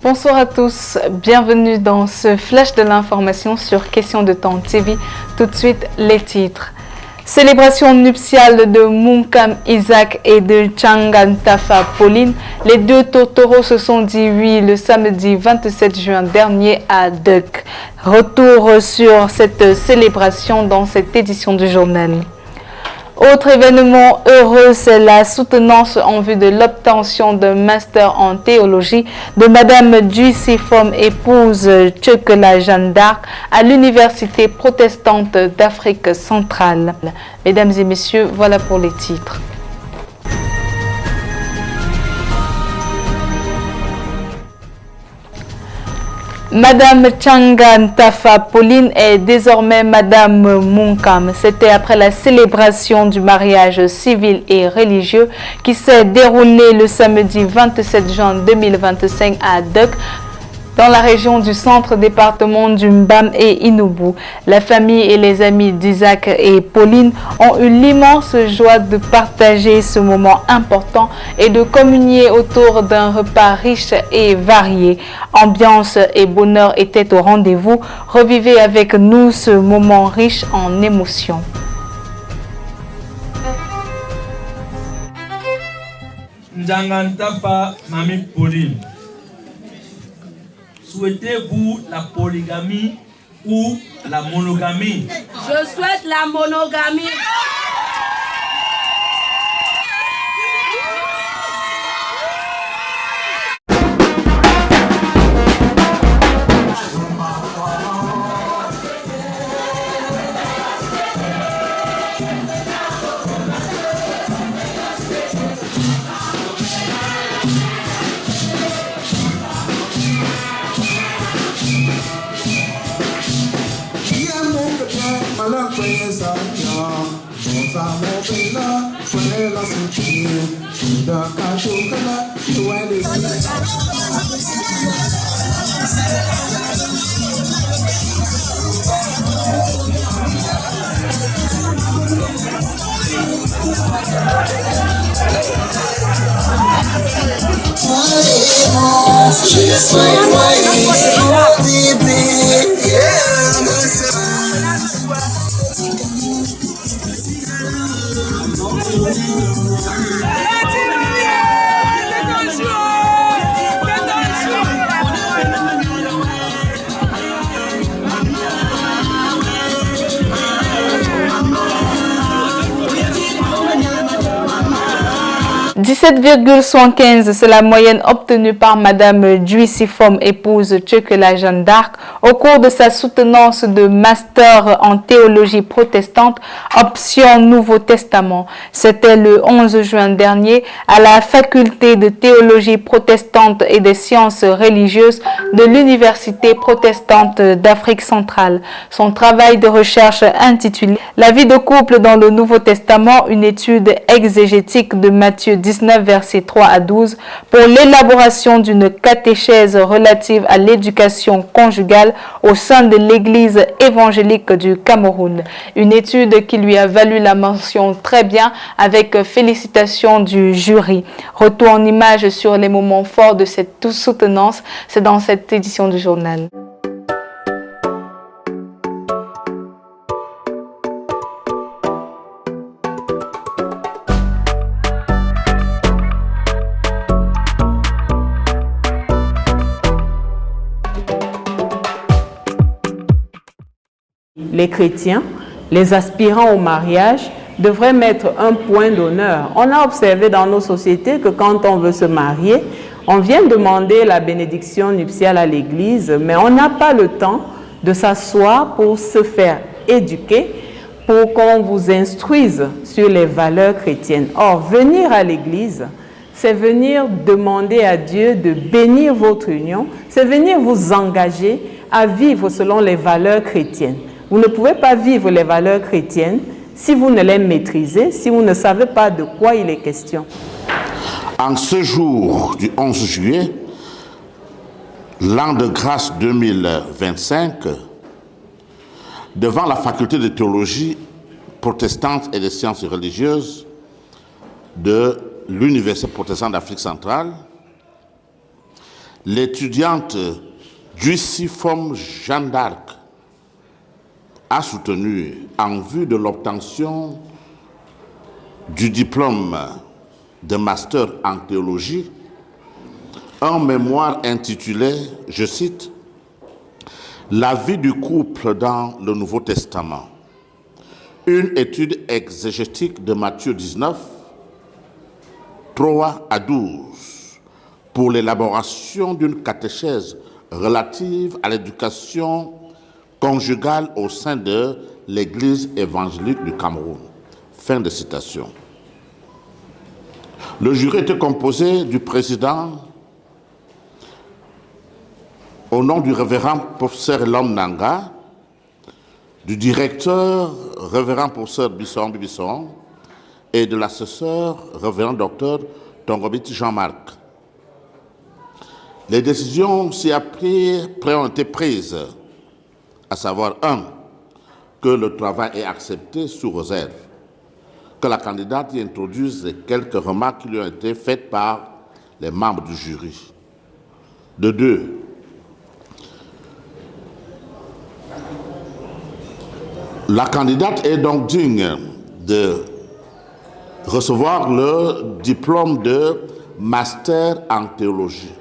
Bonsoir à tous, bienvenue dans ce flash de l'information sur Question de Temps TV. Tout de suite, les titres. Célébration nuptiale de Munkam Isaac et de Changantafa Pauline. Les deux tourtereaux se sont dit oui le samedi 27 juin dernier à Duk. Retour sur cette célébration dans cette édition du journal. Autre événement heureux, c'est la soutenance en vue de l'obtention d'un master en théologie de Madame Djuissifom, épouse Tchekela Jeanne d'Arc, à l'Université protestante d'Afrique centrale. Mesdames et messieurs, voilà pour les titres. Madame Changantafa Pauline est désormais Madame Munkam. C'était après la célébration du mariage civil et religieux qui s'est déroulée le samedi 27 juin 2025 à Duk, dans la région du centre département du Mbam et Inubu. La famille et les amis d'Isaac et Pauline ont eu l'immense joie de partager ce moment important et de communier autour d'un repas riche et varié. Ambiance et bonheur étaient au rendez-vous. Revivez avec nous ce moment riche en émotions. Changantafa Mami Pauline. Souhaitez-vous la polygamie ou la monogamie? Je souhaite la monogamie. « 17,75, c'est la moyenne obtenue par Madame Djuissifom, épouse Tchekela Jeanne d'Arc, au cours de sa soutenance de master en théologie protestante, option Nouveau Testament. C'était le 11 juin dernier à la faculté de théologie protestante et des sciences religieuses de l'Université protestante d'Afrique centrale. Son travail de recherche intitulé « La vie de couple dans le Nouveau Testament, une étude exégétique de Matthieu 19, versets 3 à 12, pour l'élaboration d'une catéchèse relative à l'éducation conjugale au sein de l'Église évangélique du Cameroun. Une étude qui lui a valu la mention très bien avec félicitations du jury. Retour en images sur les moments forts de cette soutenance, c'est dans cette édition du journal. Les chrétiens, les aspirants au mariage, devraient mettre un point d'honneur. On a observé dans nos sociétés que quand on veut se marier, on vient demander la bénédiction nuptiale à l'église, mais on n'a pas le temps de s'asseoir pour se faire éduquer, pour qu'on vous instruise sur les valeurs chrétiennes. Or, venir à l'église, c'est venir demander à Dieu de bénir votre union, c'est venir vous engager à vivre selon les valeurs chrétiennes. Vous ne pouvez pas vivre les valeurs chrétiennes si vous ne les maîtrisez, si vous ne savez pas de quoi il est question. En ce jour du 11 juillet, l'an de grâce 2025, devant la faculté de théologie protestante et des sciences religieuses de l'Université protestante d'Afrique centrale, l'étudiante Juicifom Jeanne d'Arc a soutenu, en vue de l'obtention du diplôme de master en théologie, un mémoire intitulé, je cite, « La vie du couple dans le Nouveau Testament », une étude exégétique de Matthieu 19, 3 à 12, pour l'élaboration d'une catéchèse relative à l'éducation conjugale au sein de l'Église évangélique du Cameroun. Fin de citation. Le jury était composé du président, au nom du révérend professeur Lom Nanga, du directeur révérend professeur Bisson, et de l'assesseur révérend docteur Tongobiti Jean-Marc. Les décisions ci-après ont été prises, à savoir 1. Que le travail est accepté sous réserve, que la candidate y introduise les quelques remarques qui lui ont été faites par les membres du jury. De 2. La candidate est donc digne de recevoir le diplôme de master en théologie.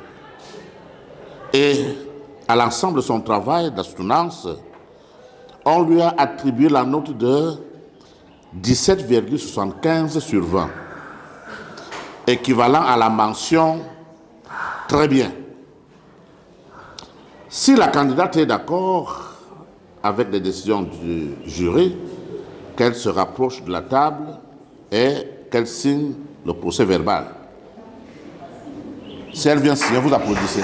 Et à l'ensemble de son travail d'astronaute, on lui a attribué la note de 17,75 sur 20, équivalent à la mention « très bien ». Si la candidate est d'accord avec les décisions du jury, qu'elle se rapproche de la table et qu'elle signe le procès verbal. Si elle vient signer, vous applaudissez.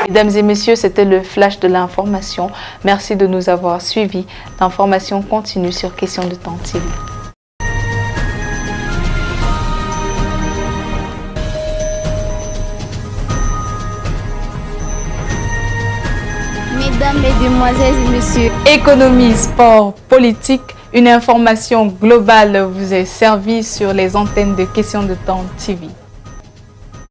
Mesdames et messieurs, c'était le flash de l'information. Merci de nous avoir suivis. L'information continue sur Question de Temps TV. Mesdames, Mesdemoiselles et Messieurs, Économie, sport, politique, une information globale vous est servie sur les antennes de Question de Temps TV.